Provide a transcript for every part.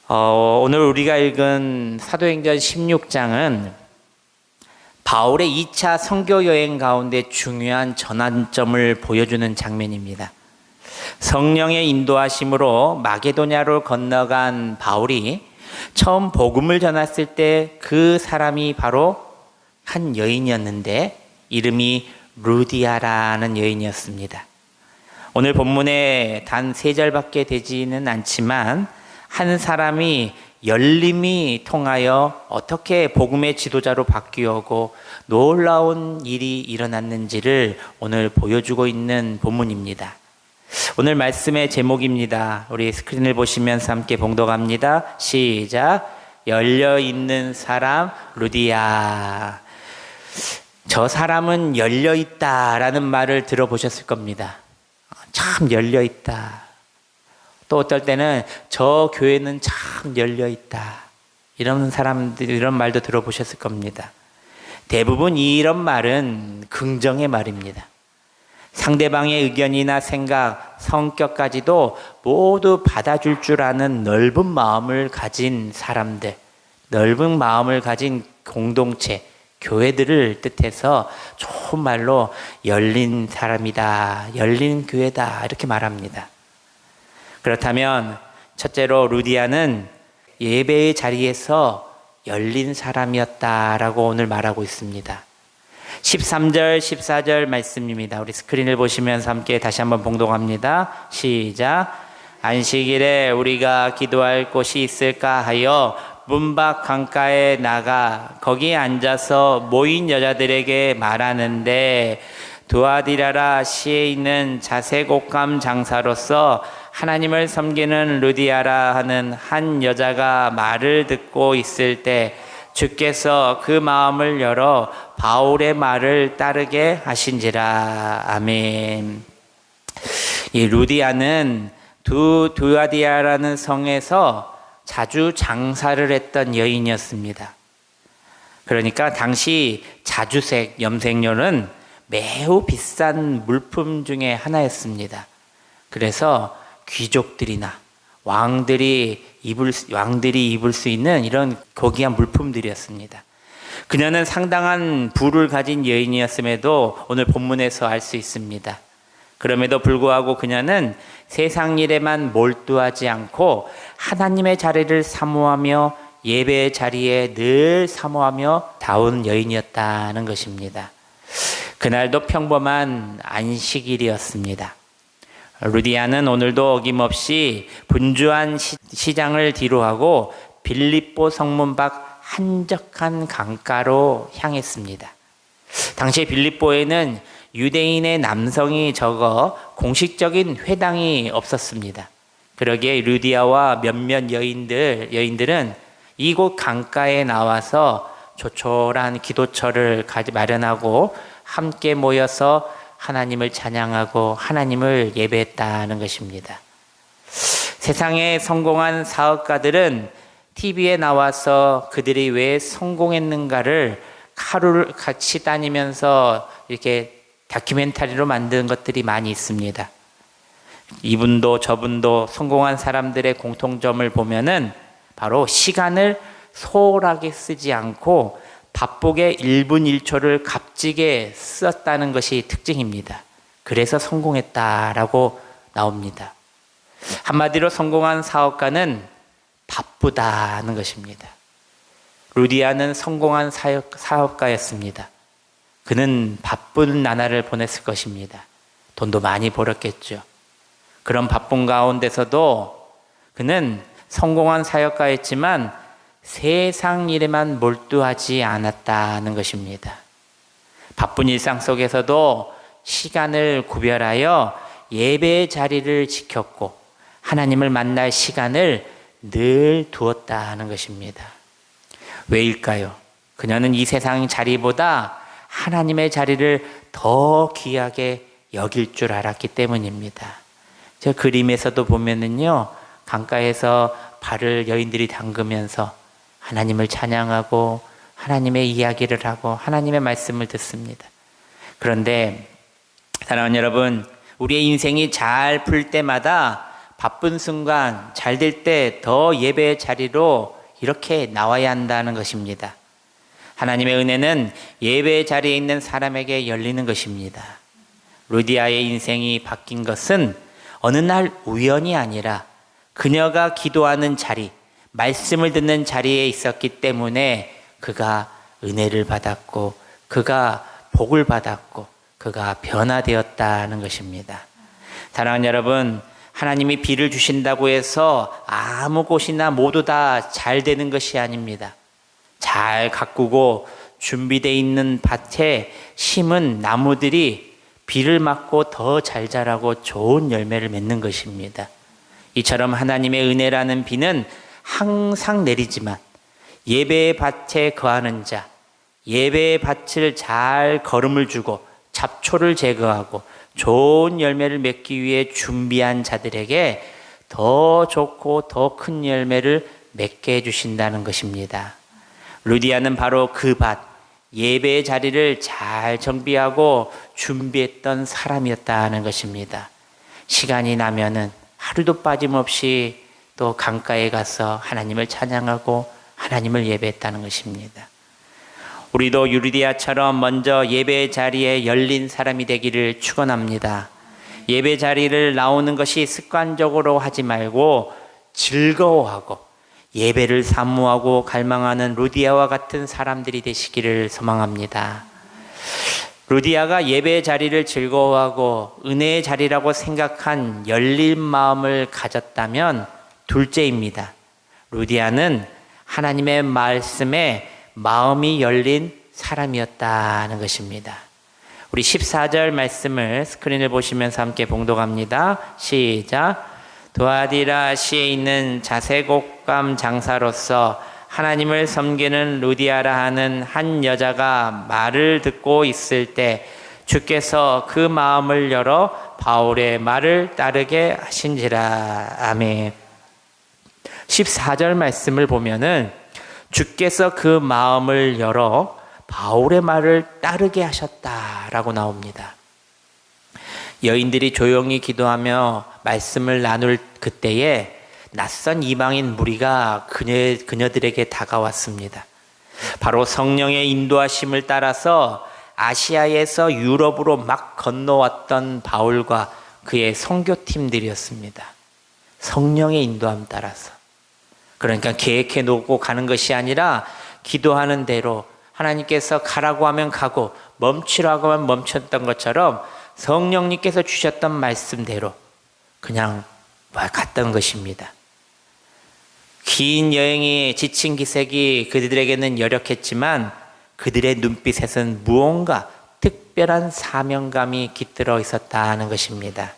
오늘 우리가 읽은 사도행전 16장은 바울의 2차 선교 여행 가운데 중요한 전환점을 보여주는 장면입니다. 성령의 인도하심으로 마게도냐로 건너간 바울이 처음 복음을 전했을 때 그 사람이 바로 한 여인이었는데 이름이 루디아라는 여인이었습니다. 오늘 본문에 단 3절밖에 되지는 않지만 한 사람이 열림이 통하여 어떻게 복음의 지도자로 바뀌어오고 놀라운 일이 일어났는지를 오늘 보여주고 있는 본문입니다. 오늘 말씀의 제목입니다. 우리 스크린을 보시면서 함께 봉독합니다. 시작. 열려있는 사람 루디아. 저 사람은 열려있다라는 말을 들어보셨을 겁니다. 참 열려있다. 또 어떨 때는 저 교회는 참 열려있다. 이런 사람들, 이런 말도 들어보셨을 겁니다. 대부분 이런 말은 긍정의 말입니다. 상대방의 의견이나 생각, 성격까지도 모두 받아줄 줄 아는 넓은 마음을 가진 사람들, 넓은 마음을 가진 공동체, 교회들을 뜻해서 좋은 말로 열린 사람이다, 열린 교회다 이렇게 말합니다. 그렇다면 첫째로 루디아는 예배의 자리에서 열린 사람이었다라고 오늘 말하고 있습니다. 13절, 14절 말씀입니다. 우리 스크린을 보시면서 함께 다시 한번 봉독합니다. 시작. 안식일에 우리가 기도할 곳이 있을까 하여 문 밖 강가에 나가 거기에 앉아서 모인 여자들에게 말하는데 두아디라라 시에 있는 자색옥감 장사로서 하나님을 섬기는 루디아라 하는 한 여자가 말을 듣고 있을 때 주께서 그 마음을 열어 바울의 말을 따르게 하신지라. 아멘. 이 루디아는 두아디아라는 성에서 자주 장사를 했던 여인이었습니다. 그러니까 당시 자주색, 염색료는 매우 비싼 물품 중에 하나였습니다. 그래서 귀족들이나 왕들이 입을 수 있는 이런 고귀한 물품들이었습니다. 그녀는 상당한 부를 가진 여인이었음에도 오늘 본문에서 알 수 있습니다. 그럼에도 불구하고 그녀는 세상 일에만 몰두하지 않고 하나님의 자리를 사모하며 예배의 자리에 늘 사모하며 다운 여인이었다는 것입니다. 그날도 평범한 안식일이었습니다. 루디아는 오늘도 어김없이 분주한 시장을 뒤로하고 빌립보 성문 밖 한적한 강가로 향했습니다. 당시 빌립보에는 유대인의 남성이 적어 공식적인 회당이 없었습니다. 그러기에 루디아와 몇몇 여인들은 이곳 강가에 나와서 조촐한 기도처를 마련하고 함께 모여서 하나님을 찬양하고 하나님을 예배했다는 것입니다. 세상에 성공한 사업가들은 TV에 나와서 그들이 왜 성공했는가를 하루를 같이 다니면서 이렇게 다큐멘터리로 만든 것들이 많이 있습니다. 이분도 저분도 성공한 사람들의 공통점을 보면은 바로 시간을 소홀하게 쓰지 않고 바쁘게 1분 1초를 값지게 썼다는 것이 특징입니다. 그래서 성공했다라고 나옵니다. 한마디로 성공한 사업가는 바쁘다는 것입니다. 루디아는 성공한 사업가였습니다. 그는 바쁜 나날을 보냈을 것입니다. 돈도 많이 벌었겠죠. 그런 바쁜 가운데서도 그는 성공한 사역가였지만 세상 일에만 몰두하지 않았다는 것입니다. 바쁜 일상 속에서도 시간을 구별하여 예배의 자리를 지켰고 하나님을 만날 시간을 늘 두었다는 것입니다. 왜일까요? 그녀는 이 세상 자리보다 하나님의 자리를 더 귀하게 여길 줄 알았기 때문입니다. 저 그림에서도 보면은요, 강가에서 발을 여인들이 담그면서 하나님을 찬양하고 하나님의 이야기를 하고 하나님의 말씀을 듣습니다. 그런데 사랑하는 여러분, 우리의 인생이 잘 풀 때마다 바쁜 순간 잘 될 때 더 예배의 자리로 이렇게 나와야 한다는 것입니다. 하나님의 은혜는 예배의 자리에 있는 사람에게 열리는 것입니다. 루디아의 인생이 바뀐 것은 어느 날 우연이 아니라 그녀가 기도하는 자리, 말씀을 듣는 자리에 있었기 때문에 그가 은혜를 받았고 그가 복을 받았고 그가 변화되었다는 것입니다. 사랑하는 여러분, 하나님이 비를 주신다고 해서 아무 곳이나 모두 다 잘 되는 것이 아닙니다. 잘 가꾸고 준비되어 있는 밭에 심은 나무들이 비를 맞고 더 잘 자라고 좋은 열매를 맺는 것입니다. 이처럼 하나님의 은혜라는 비는 항상 내리지만 예배의 밭에 거하는 자, 예배의 밭을 잘 거름을 주고 잡초를 제거하고 좋은 열매를 맺기 위해 준비한 자들에게 더 좋고 더 큰 열매를 맺게 해주신다는 것입니다. 루디아는 바로 그 밭, 예배의 자리를 잘 정비하고 준비했던 사람이었다는 것입니다. 시간이 나면은 하루도 빠짐없이 또 강가에 가서 하나님을 찬양하고 하나님을 예배했다는 것입니다. 우리도 루디아처럼 먼저 예배 자리에 열린 사람이 되기를 축원합니다. 예배 자리를 나오는 것이 습관적으로 하지 말고 즐거워하고 예배를 사모하고 갈망하는 루디아와 같은 사람들이 되시기를 소망합니다. 루디아가 예배의 자리를 즐거워하고 은혜의 자리라고 생각한 열린 마음을 가졌다면 둘째입니다. 루디아는 하나님의 말씀에 마음이 열린 사람이었다는 것입니다. 우리 14절 말씀을 스크린을 보시면서 함께 봉독합니다. 시작. 두아디라 시에 있는 자색옥감 장사로서 하나님을 섬기는 루디아라 하는 한 여자가 말을 듣고 있을 때 주께서 그 마음을 열어 바울의 말을 따르게 하신지라. 아멘. 14절 말씀을 보면은 주께서 그 마음을 열어 바울의 말을 따르게 하셨다라고 나옵니다. 여인들이 조용히 기도하며 말씀을 나눌 그때에 낯선 이방인 무리가 그녀들에게 다가왔습니다. 바로 성령의 인도하심을 따라서 아시아에서 유럽으로 막 건너왔던 바울과 그의 선교팀들이었습니다. 성령의 인도함 따라서. 그러니까 계획해 놓고 가는 것이 아니라 기도하는 대로 하나님께서 가라고 하면 가고 멈추라고 하면 멈췄던 것처럼 성령님께서 주셨던 말씀대로 그냥 갔던 것입니다. 긴 여행이 지친 기색이 그들에게는 여력했지만 그들의 눈빛에서는 무언가 특별한 사명감이 깃들어 있었다는 것입니다.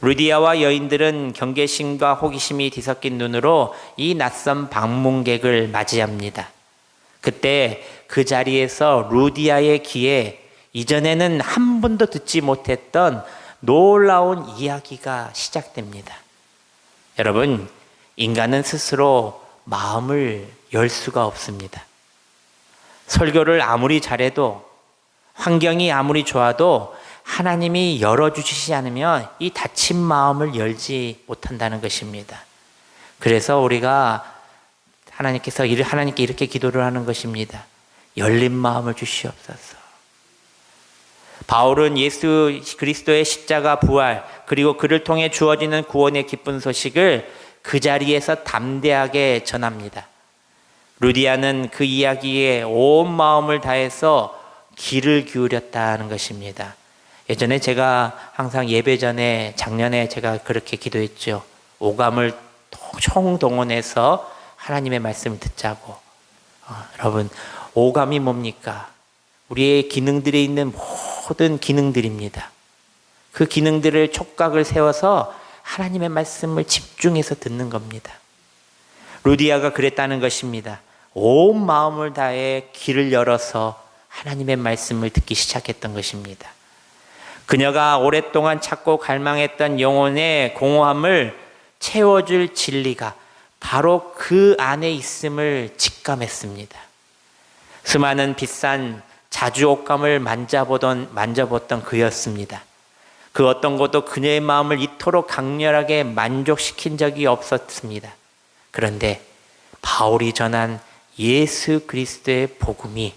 루디아와 여인들은 경계심과 호기심이 뒤섞인 눈으로 이 낯선 방문객을 맞이합니다. 그때 그 자리에서 루디아의 귀에 이전에는 한 번도 듣지 못했던 놀라운 이야기가 시작됩니다. 여러분, 인간은 스스로 마음을 열 수가 없습니다. 설교를 아무리 잘해도 환경이 아무리 좋아도 하나님이 열어주시지 않으면 이 닫힌 마음을 열지 못한다는 것입니다. 그래서 우리가 하나님께 이렇게 기도를 하는 것입니다. 열린 마음을 주시옵소서. 바울은 예수 그리스도의 십자가 부활 그리고 그를 통해 주어지는 구원의 기쁜 소식을 그 자리에서 담대하게 전합니다. 루디아는 그 이야기에 온 마음을 다해서 귀를 기울였다는 것입니다. 예전에 제가 항상 예배 전에 작년에 제가 그렇게 기도했죠. 오감을 총동원해서 하나님의 말씀을 듣자고. 여러분, 오감이 뭡니까? 우리의 기능들에 있는 모든 기능들입니다. 그 기능들을 촉각을 세워서 하나님의 말씀을 집중해서 듣는 겁니다. 루디아가 그랬다는 것입니다. 온 마음을 다해 귀를 열어서 하나님의 말씀을 듣기 시작했던 것입니다. 그녀가 오랫동안 찾고 갈망했던 영혼의 공허함을 채워줄 진리가 바로 그 안에 있음을 직감했습니다. 수많은 비싼 자주 옷감을 만져보던 그였습니다. 그 어떤 것도 그녀의 마음을 이토록 강렬하게 만족시킨 적이 없었습니다. 그런데 바울이 전한 예수 그리스도의 복음이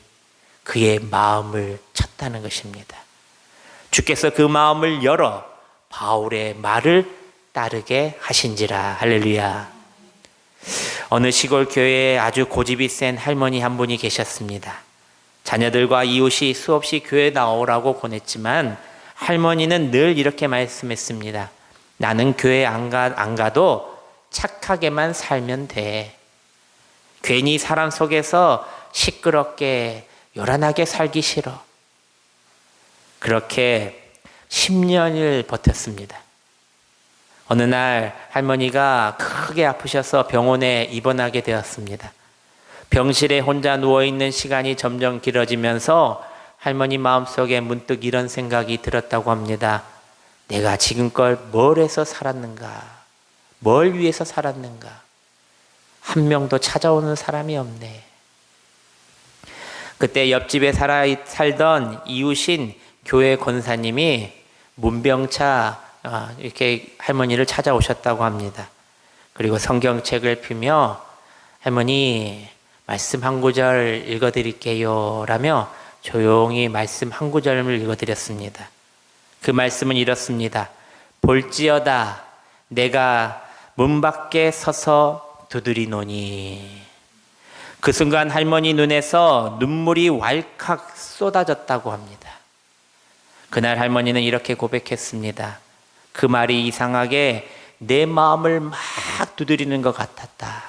그의 마음을 쳤다는 것입니다. 주께서 그 마음을 열어 바울의 말을 따르게 하신지라. 할렐루야. 어느 시골 교회에 아주 고집이 센 할머니 한 분이 계셨습니다. 자녀들과 이웃이 수없이 교회에 나오라고 보냈지만 할머니는 늘 이렇게 말씀했습니다. 나는 교회 안 가도 착하게만 살면 돼. 괜히 사람 속에서 시끄럽게 요란하게 살기 싫어. 그렇게 10년을 버텼습니다. 어느 날 할머니가 크게 아프셔서 병원에 입원하게 되었습니다. 병실에 혼자 누워있는 시간이 점점 길어지면서 할머니 마음속에 문득 이런 생각이 들었다고 합니다. 내가 지금껏 뭘 해서 살았는가? 뭘 위해서 살았는가? 한 명도 찾아오는 사람이 없네. 그때 옆집에 살던 이웃인 교회 권사님이 문병차 이렇게 할머니를 찾아오셨다고 합니다. 그리고 성경책을 펴며 할머니 말씀 한 구절 읽어드릴게요 라며 조용히 말씀 한 구절을 읽어드렸습니다. 그 말씀은 이렇습니다. 볼지어다 내가 문 밖에 서서 두드리노니. 그 순간 할머니 눈에서 눈물이 왈칵 쏟아졌다고 합니다. 그날 할머니는 이렇게 고백했습니다. 그 말이 이상하게 내 마음을 막 두드리는 것 같았다.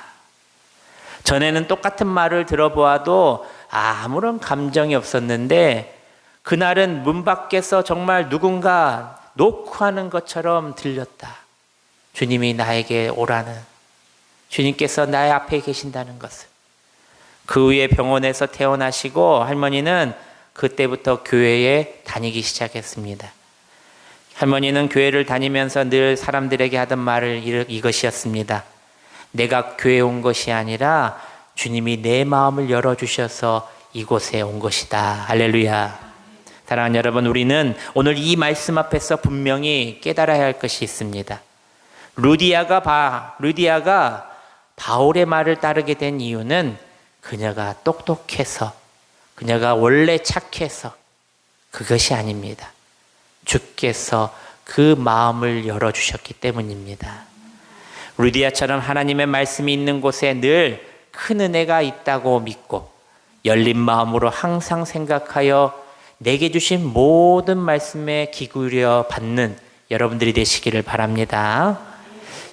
전에는 똑같은 말을 들어보아도 아무런 감정이 없었는데 그날은 문 밖에서 정말 누군가 녹화하는 것처럼 들렸다. 주님이 나에게 오라는, 주님께서 나의 앞에 계신다는 것을. 그 후에 병원에서 퇴원하시고 할머니는 그때부터 교회에 다니기 시작했습니다. 할머니는 교회를 다니면서 늘 사람들에게 하던 말을 이것이었습니다. 내가 교회에 온 것이 아니라 주님이 내 마음을 열어주셔서 이곳에 온 것이다. 할렐루야. 사랑하는 여러분, 우리는 오늘 이 말씀 앞에서 분명히 깨달아야 할 것이 있습니다. 루디아가 바울의 말을 따르게 된 이유는 그녀가 똑똑해서, 그녀가 원래 착해서 그것이 아닙니다. 주께서 그 마음을 열어주셨기 때문입니다. 루디아처럼 하나님의 말씀이 있는 곳에 늘 큰 은혜가 있다고 믿고 열린 마음으로 항상 생각하여 내게 주신 모든 말씀에 기울여 받는 여러분들이 되시기를 바랍니다.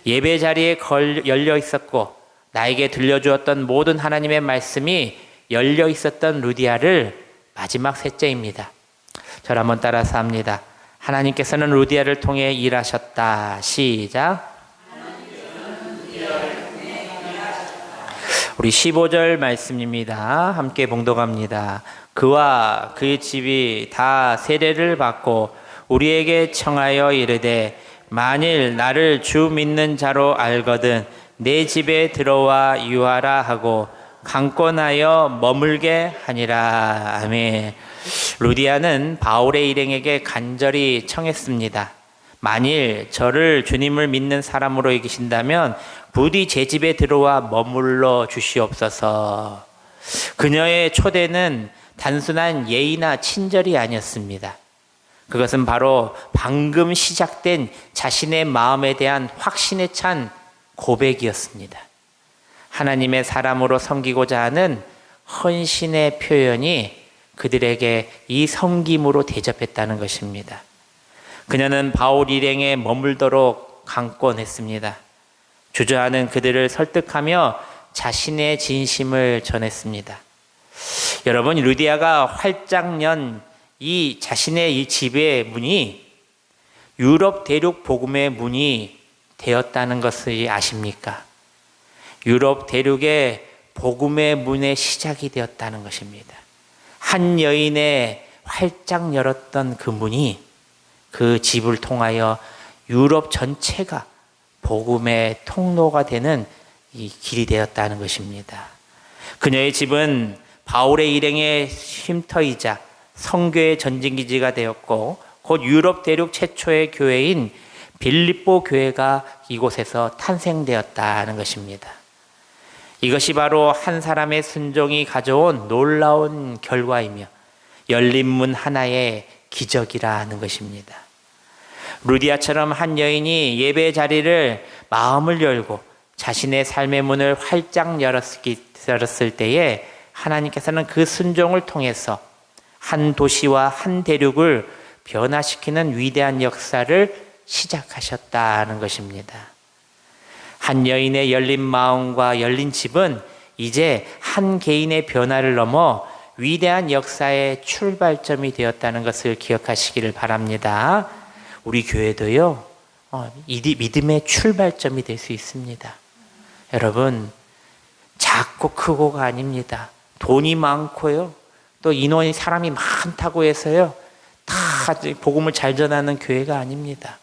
예배 자리에 열려 있었고 나에게 들려주었던 모든 하나님의 말씀이 열려 있었던 루디아를 마지막 셋째입니다. 저를 한번 따라서 합니다. 하나님께서는 루디아를 통해 일하셨다. 시작. 우리 15절 말씀입니다. 함께 봉독합니다. 그와 그의 집이 다 세례를 받고 우리에게 청하여 이르되 만일 나를 주 믿는 자로 알거든 내 집에 들어와 유하라 하고 강권하여 머물게 하니라. 아멘. 루디아는 바울의 일행에게 간절히 청했습니다. 만일 저를 주님을 믿는 사람으로 여기신다면 부디 제 집에 들어와 머물러 주시옵소서. 그녀의 초대는 단순한 예의나 친절이 아니었습니다. 그것은 바로 방금 시작된 자신의 마음에 대한 확신에 찬 고백이었습니다. 하나님의 사람으로 섬기고자 하는 헌신의 표현이 그들에게 이 섬김으로 대접했다는 것입니다. 그녀는 바울 일행에 머물도록 강권했습니다. 주저하는 그들을 설득하며 자신의 진심을 전했습니다. 여러분, 루디아가 활짝 연 이 자신의 이 집의 문이 유럽 대륙 복음의 문이 되었다는 것을 아십니까? 유럽 대륙의 복음의 문의 시작이 되었다는 것입니다. 한 여인의 활짝 열었던 그 문이 그 집을 통하여 유럽 전체가 복음의 통로가 되는 이 길이 되었다는 것입니다. 그녀의 집은 바울의 일행의 쉼터이자 선교의 전진기지가 되었고 곧 유럽 대륙 최초의 교회인 빌립보 교회가 이곳에서 탄생되었다는 것입니다. 이것이 바로 한 사람의 순종이 가져온 놀라운 결과이며 열린 문 하나의 기적이라는 것입니다. 루디아처럼 한 여인이 예배 자리를 마음을 열고 자신의 삶의 문을 활짝 열었을 때에 하나님께서는 그 순종을 통해서 한 도시와 한 대륙을 변화시키는 위대한 역사를 시작하셨다는 것입니다. 한 여인의 열린 마음과 열린 집은 이제 한 개인의 변화를 넘어 위대한 역사의 출발점이 되었다는 것을 기억하시기를 바랍니다. 우리 교회도요, 믿음의 출발점이 될 수 있습니다. 여러분, 작고 크고가 아닙니다. 돈이 많고요, 또 인원이 사람이 많다고 해서요, 다 복음을 잘 전하는 교회가 아닙니다.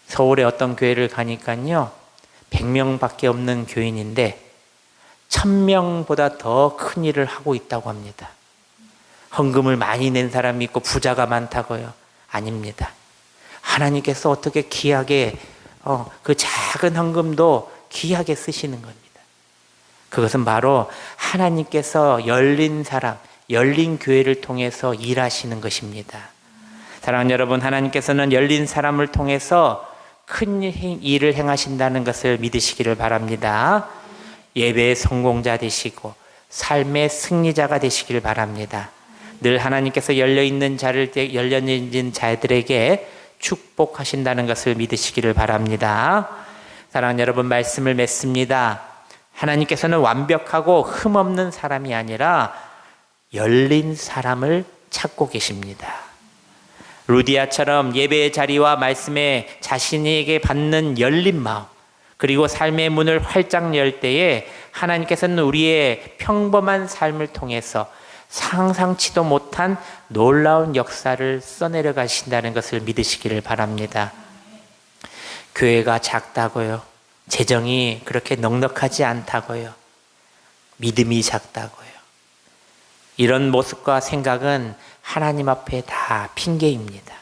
서울의 어떤 교회를 가니까요, 100명밖에 없는 교인인데 1000명보다 더 큰 일을 하고 있다고 합니다. 헌금을 많이 낸 사람이 있고 부자가 많다고요? 아닙니다. 하나님께서 어떻게 귀하게 그 작은 헌금도 귀하게 쓰시는 겁니다. 그것은 바로 하나님께서 열린 사람, 열린 교회를 통해서 일하시는 것입니다. 사랑하는 여러분, 하나님께서는 열린 사람을 통해서 큰 일을 행하신다는 것을 믿으시기를 바랍니다. 예배의 성공자 되시고 삶의 승리자가 되시기를 바랍니다. 늘 하나님께서 열려있는 자들에게 축복하신다는 것을 믿으시기를 바랍니다. 사랑하는 여러분, 말씀을 맺습니다. 하나님께서는 완벽하고 흠없는 사람이 아니라 열린 사람을 찾고 계십니다. 루디아처럼 예배의 자리와 말씀에 자신에게 받는 열린 마음, 그리고 삶의 문을 활짝 열 때에 하나님께서는 우리의 평범한 삶을 통해서 상상치도 못한 놀라운 역사를 써내려 가신다는 것을 믿으시기를 바랍니다. 교회가 작다고요? 재정이 그렇게 넉넉하지 않다고요? 믿음이 작다고요? 이런 모습과 생각은 하나님 앞에 다 핑계입니다.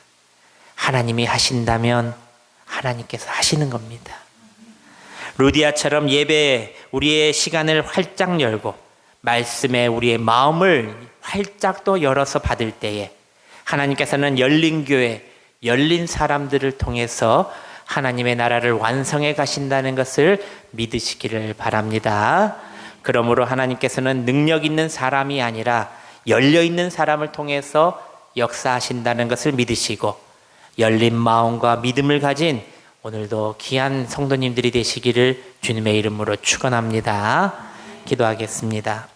하나님이 하신다면 하나님께서 하시는 겁니다. 루디아처럼 예배에 우리의 시간을 활짝 열고 말씀에 우리의 마음을 활짝 또 열어서 받을 때에 하나님께서는 열린 교회, 열린 사람들을 통해서 하나님의 나라를 완성해 가신다는 것을 믿으시기를 바랍니다. 그러므로 하나님께서는 능력 있는 사람이 아니라 열려있는 사람을 통해서 역사하신다는 것을 믿으시고 열린 마음과 믿음을 가진 오늘도 귀한 성도님들이 되시기를 주님의 이름으로 축원합니다. 기도하겠습니다.